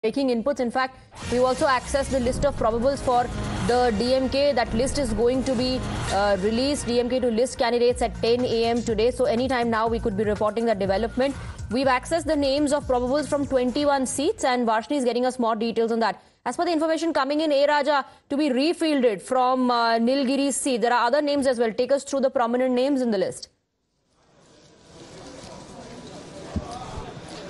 Breaking inputs. In fact, we've also accessed the list of probables for the DMK. That list is going to be released. DMK to list candidates at 10 a.m. today. So anytime now we could be reporting that development. We've accessed the names of probables from 21 seats, and Varshni is getting us more details on that. As per the information coming in, A. Raja to be refielded from Nilgiri's seat. There are other names as well. Take us through the prominent names in the list.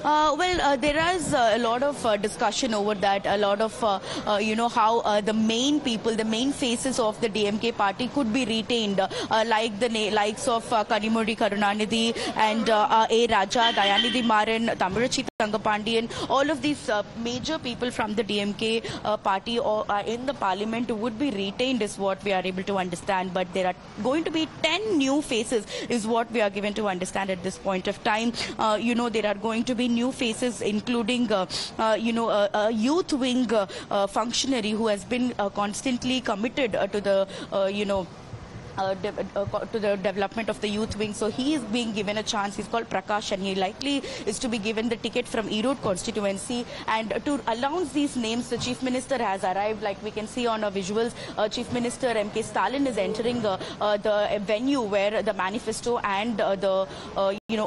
There is a lot of discussion over that, a lot of, how the main people, the main faces of the DMK party could be retained, like the likes of Karunanidhi and A. Raja, Dayanidhi Maran, Tamarachi Tangapandian. All of these major people from the DMK party or in the parliament would be retained is what we are able to understand. But there are going to be 10 new faces is what we are given to understand at this point of time. There are going to be new faces, including, a youth wing functionary who has been constantly committed to the, to the development of the youth wing. So he is being given a chance. He's called Prakash, and he likely is to be given the ticket from Erode constituency. And to announce these names, the Chief Minister has arrived. Like we can see on our visuals, Chief Minister M.K. Stalin is entering the venue where the manifesto and the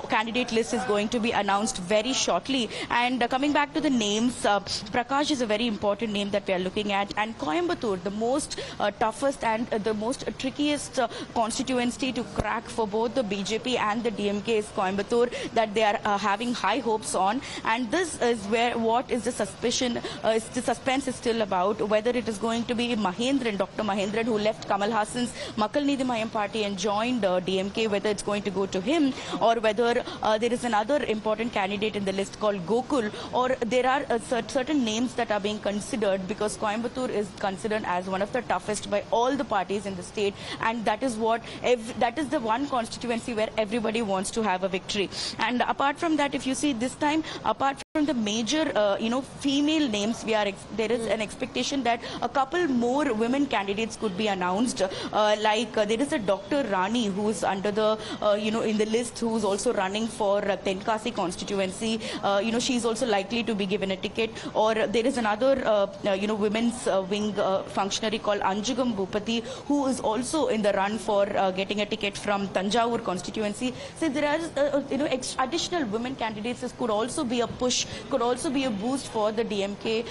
candidate list is going to be announced very shortly. And coming back to the names, Prakash is a very important name that we are looking at. And Coimbatore, the most toughest and the most trickiest constituency to crack for both the BJP and the DMK is Coimbatore, that they are having high hopes on. And this is where what is the suspicion, the suspense is still about, whether it is going to be Mahendran, Dr. Mahendran, who left Kamal Hassan's Makkal Neethi party and joined DMK, whether it's going to go to him, or whether there is another important candidate in the list called Gokul, or there are certain names that are being considered, because Coimbatore is considered as one of the toughest by all the parties in the state, and that is the one constituency where everybody wants to have a victory. And apart from that, if you see this time, apart from the major female names, there is an expectation that a couple more women candidates could be announced. There is a Dr. Rani who is under the in the list, who is also running for Tenkasi constituency. She is also likely to be given a ticket. Or there is another women's wing functionary called Kazhagam Bhupati, who is also in the run for getting a ticket from Tanjavur constituency. So there are additional women candidates. This could also be a push, could also be a boost for the DMK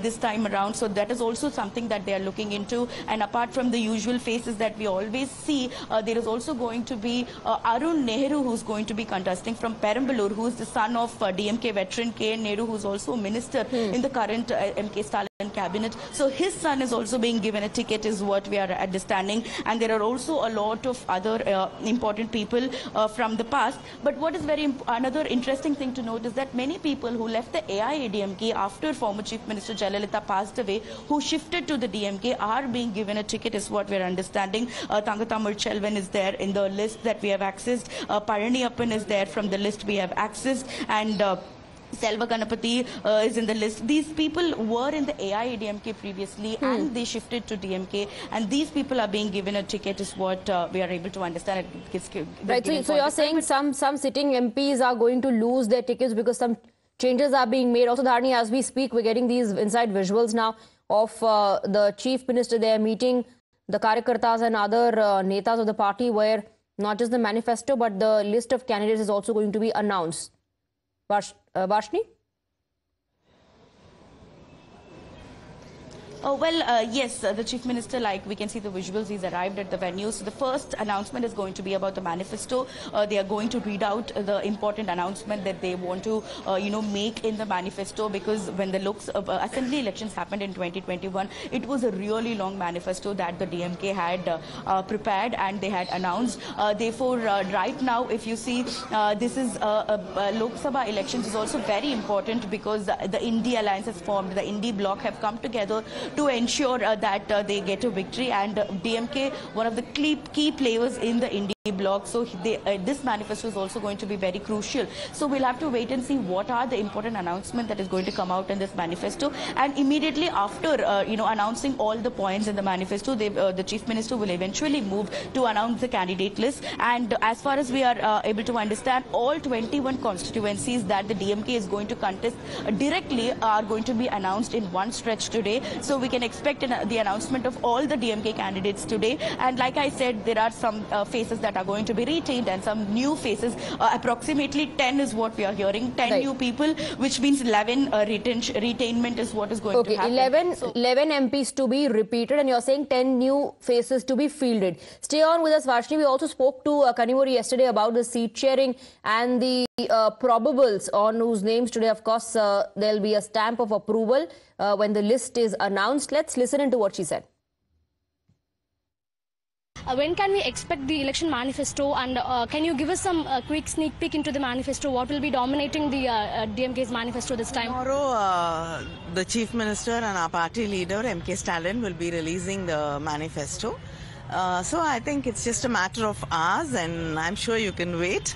this time around. So that is also something that they are looking into. And apart from the usual faces that we always see, there is also going to be Arun Nehru, who's going to be contesting from Perambalur, who is the son of DMK veteran K. Nehru, who's also a minister in the current MK Stalin cabinet. So his son is also being given a ticket is what we are understanding. And there are also a lot of other important people from the past. But what is another interesting thing to note is that many people who left the AIADMK after former Chief Minister Jayalalitha passed away, who shifted to the DMK, are being given a ticket is what we are understanding. Thangathammal Chelvan is there in the list that we have accessed. Paraniyappan is there from the list we have accessed. And Selva Ganapati is in the list. These people were in the AIADMK previously and they shifted to DMK, and these people are being given a ticket is what we are able to understand. Right, so you're saying some sitting MPs are going to lose their tickets because some changes are being made. Also, Dharni, as we speak, we're getting these inside visuals now of the Chief Minister there meeting the Karyakartas and other netas of the party, where not just the manifesto but the list of candidates is also going to be announced. Varshni? Yes, the Chief Minister, like we can see the visuals, he's arrived at the venue. So the first announcement is going to be about the manifesto. They are going to read out the important announcement that they want to, make in the manifesto, because when the assembly elections happened in 2021, it was a really long manifesto that the DMK had prepared and they had announced. Therefore, right now, if you see, this is Lok Sabha Elections is also very important, because the I.N.D.I.A alliance has formed. The I.N.D.I.A bloc have come together to ensure that they get a victory, and DMK, one of the key players in the I.N.D.I.A bloc. So this manifesto is also going to be very crucial. So we'll have to wait and see what are the important announcement that is going to come out in this manifesto. And immediately after, announcing all the points in the manifesto, the Chief Minister will eventually move to announce the candidate list. And as far as we are able to understand, all 21 constituencies that the DMK is going to contest directly are going to be announced in one stretch today. So we can expect the announcement of all the DMK candidates today. And like I said, there are some faces that are going to be retained and some new faces. Approximately 10 is what we are hearing. 10 new people, which means 11 retainment is what is going to happen. 11 MPs to be repeated, and you're saying 10 new faces to be fielded. Stay on with us, Varshini. We also spoke to Kanimuri yesterday about the seat sharing and the probables on whose names today, of course, there'll be a stamp of approval when the list is announced. Let's listen into what she said. When can we expect the election manifesto, and can you give us some quick sneak peek into the manifesto? What will be dominating the DMK's manifesto this time? Tomorrow, the Chief Minister and our party leader, MK Stalin, will be releasing the manifesto. So I think it's just a matter of hours, and I'm sure you can wait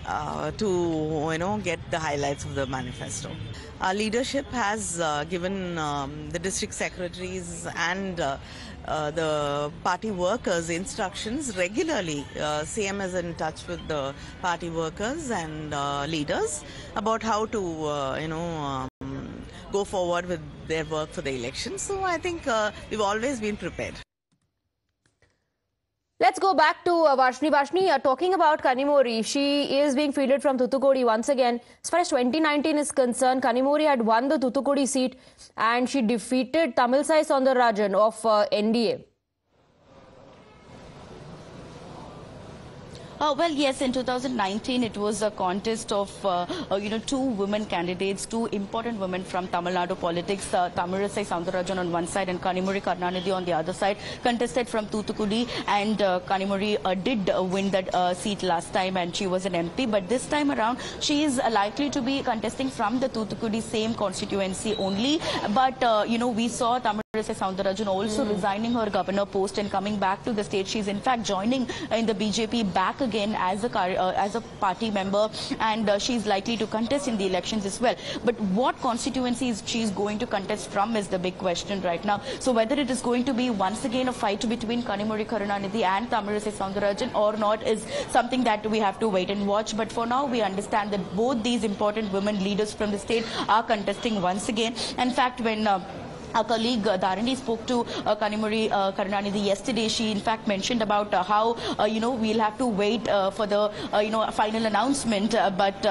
to get the highlights of the manifesto. Our leadership has given the district secretaries and the party workers instructions regularly. CM is in touch with the party workers and leaders about how to go forward with their work for the election. So I think we've always been prepared. Let's go back to Varshini. Varshini, talking about Kanimuri, she is being fielded from Tuticorin once again. As far as 2019 is concerned, Kanimuri had won the Tuticorin seat and she defeated Tamilisai Soundararajan of I.N.D.A. Well, yes, in 2019, it was a contest of, two women candidates, two important women from Tamil Nadu politics, Tamilisai Soundararajan on one side and Karunanidhi on the other side, contested from Tuticorin, and Kanimuri did win that seat last time and she was an MP. But this time around, she is likely to be contesting from the Tuticorin same constituency only. But, we saw Tamilisai Soundararajan also resigning her governor post and coming back to the state. She's in fact joining in the BJP back again as a party member, and she's likely to contest in the elections as well. But what constituencies she's going to contest from is the big question right now. So whether it is going to be once again a fight between Kanimuri Karunanidhi and Tamilisai Soundararajan or not is something that we have to wait and watch. But for now, we understand that both these important women leaders from the state are contesting once again. In fact, when our colleague I.N.D.I.A spoke to Kanimuri Karunanidhi yesterday, she in fact mentioned about how we'll have to wait for the final announcement, but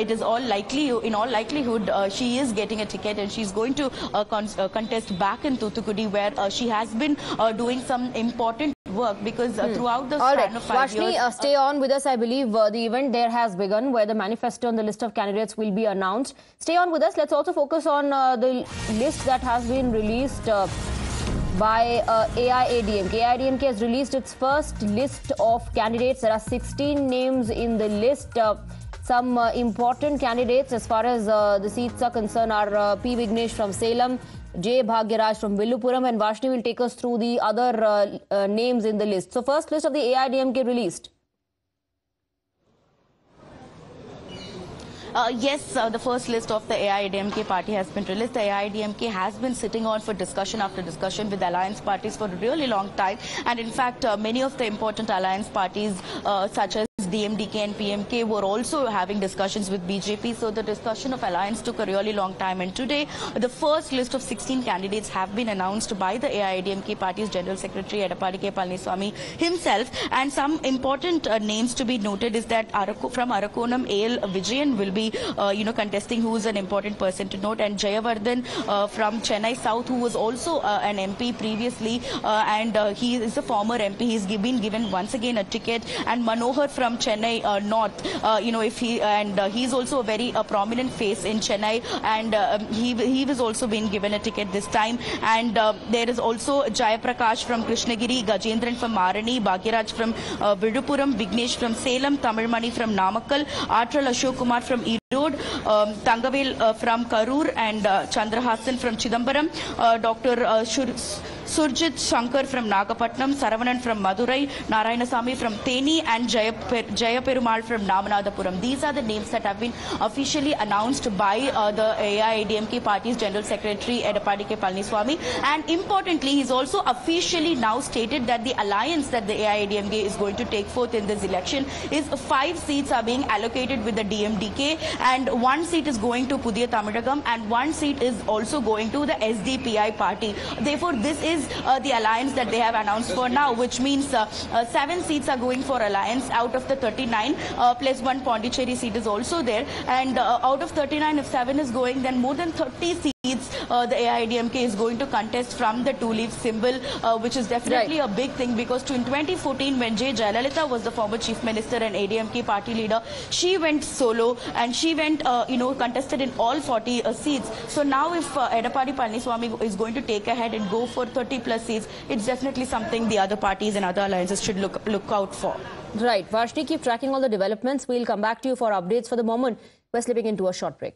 it is all likely, in all likelihood, she is getting a ticket and she's going to contest back in Tuticorin, where she has been doing some important work, because throughout the span of 5 years... Varshini, stay on with us. I believe the event there has begun, where the manifesto and the list of candidates will be announced. Stay on with us. Let's also focus on the list that has been released by AIADMK. AIADMK has released its first list of candidates. There are 16 names in the list. Some important candidates as far as the seats are concerned are P. Vignesh from Salem, J. Bhagyaraj from Villupuram, and Varshini will take us through the other names in the list. So first list of the AIADMK released. Yes, the first list of the AIADMK party has been released. The AIADMK has been sitting on for discussion after discussion with alliance parties for a really long time. And in fact, many of the important alliance parties such as DMK and PMK were also having discussions with BJP. So the discussion of alliance took a really long time. And today, the first list of 16 candidates have been announced by the AIADMK party's General Secretary Edappadi K. Palaniswamy himself. And some important names to be noted is that from Arakonam, A.L. Vijayan will be contesting, who is an important person to note, and Jayavardhan from Chennai South, who was also an MP previously, and he is a former MP. He's been given once again a ticket, and Manohar from Chennai North, he's also a very prominent face in Chennai, and he was also being given a ticket this time. And there is also Jayaprakash from Krishnagiri, Gajendran from Marani, Bhagyaraj from Villupuram, Vignesh from Salem, Tamilmani from Namakkal, Atral Ashok Kumar from Erode, Tangavel from Karur, and Chandrahasan from Chidambaram, Dr. Surjit Shankar from Nagapatnam, Saravanan from Madurai, Narayanasamy from Theni, and Jayaperumal from Namanadapuram. These are the names that have been officially announced by the AIADMK party's General Secretary Edappadi K. Palaniswamy. And importantly, he's also officially now stated that the alliance that the AIADMK is going to take forth in this election is 5 seats are being allocated with the DMDK, and 1 seat is going to Pudiya Tamizhagam, and 1 seat is also going to the SDPI party. Therefore, this is the alliance that they have announced for now, which means 7 seats are going for alliance out of the 39, plus 1 Pondicherry seat is also there. And out of 39, if 7 is going, then more than 30 seats the AIADMK is going to contest from the 2-leaf symbol, which is definitely a big thing, because in 2014, when J. Jayalalitha was the former Chief Minister and ADMK party leader, she went solo and she went, contested in all 40 seats. So now if Edappadi Palaniswamy is going to take ahead and go for 30+ seats, it's definitely something the other parties and other alliances should look out for. Right. Varshni, keep tracking all the developments. We'll come back to you for updates. For the moment, we're slipping into a short break.